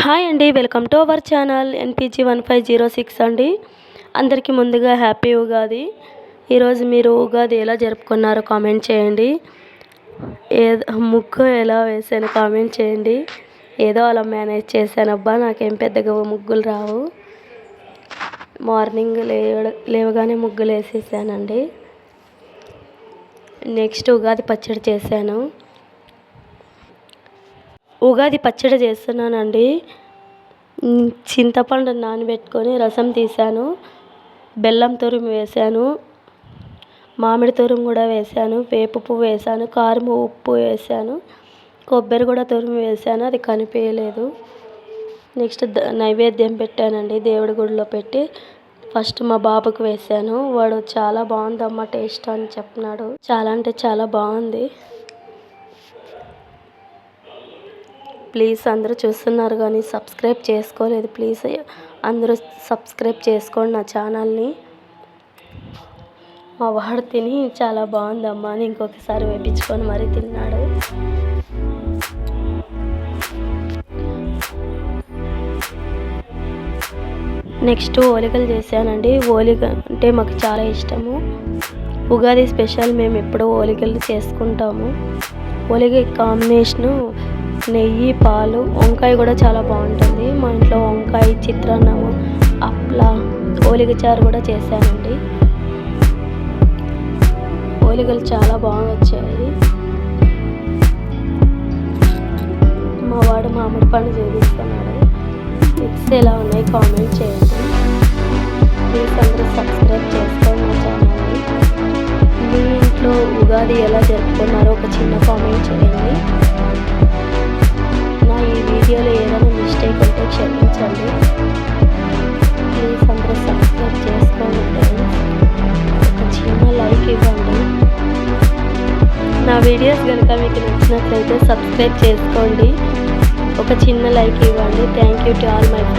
Hi అండి, welcome to our channel ఎన్పిజి 1506 అండి. అందరికీ ముందుగా హ్యాపీ ఉగాది. ఈరోజు మీరు ఉగాది ఎలా జరుపుకున్నారో కామెంట్ చేయండి. ముగ్గు ఎలా వేసానో కామెంట్ చేయండి. ఏదో అలా మేనేజ్ చేశానబ్బా, నాకేం పెద్దగా ముగ్గులు రావు. మార్నింగ్ లేవగానే ముగ్గులు వేసేసానండి. నెక్స్ట్ ఉగాది పచ్చడి చేశాను. ఉగాది పచ్చడి చేస్తున్నానండి. చింతపండు నానబెట్టుకొని రసం తీసాను, బెల్లం తురుము వేసాను, మామిడి తురుము కూడా వేసాను, వేప పువ్వు వేసాను, కారం ఉప్పు వేసాను, కొబ్బరి కూడా తురుము వేసాను. అది కనిపించలేదు. నెక్స్ట్ నైవేద్యం పెట్టానండి, దేవుడి గుడిలో పెట్టి ఫస్ట్ మా బాబుకి వేసాను. వాడు చాలా బాగుందమ్మా టేస్ట్ అని చెప్తున్నాడు. చాలా అంటే చాలా బాగుంది. ప్లీజ్ అందరూ చూస్తున్నారు కానీ సబ్స్క్రైబ్ చేసుకోలేదు. ప్లీజ్ అందరూ సబ్స్క్రైబ్ చేసుకోండి నా ఛానల్ని. మా వాడు తిని చాలా బాగుందమ్మా అని ఇంకొకసారి వేయించుకొని మరీ తిన్నాడు. నెక్స్ట్ ఓలిగలు చేశానండి. ఓలిగ అంటే మాకు చాలా ఇష్టము. ఉగాది స్పెషల్ మేము ఎప్పుడూ ఓలిగలు చేసుకుంటాము. ఓలిగ కాంబినేషను నెయ్యి, పాలు, వంకాయ కూడా చాలా బాగుంటుంది. మా ఇంట్లో వంకాయ, చిత్రాన్నము, అప్లా, ఓలిగ చారు కూడా చేశానండి. ఓలిగలు చాలా బాగా వచ్చాయి. మా వాడు మామిడి పండు చూపిస్తున్నాడు. మిక్స్ ఎలా ఉన్నాయి కామెంట్ చేయండి. ప్లీజ్ అందరూ సబ్స్క్రైబ్ చేసుకోండి మా ఛానల్ని. మీ ఇంట్లో ఉగాది ఎలా జరుపుకున్నారో ఒక చిన్న కామెంట్ చేయండి. ఈ వీడియోలో ఏదైనా మిస్టేక్ ఉంటే క్షమించండి. ప్లీజ్ అందరూ సబ్స్క్రైబ్ చేసుకోండి ఫ్రెండ్స్. ఒక చిన్న లైక్ ఇవ్వండి. నా వీడియోస్ కనుక మీకు నచ్చినట్లయితే సబ్స్క్రైబ్ చేసుకోండి. ఒక చిన్న లైక్ ఇవ్వండి. Thank you to all my friends.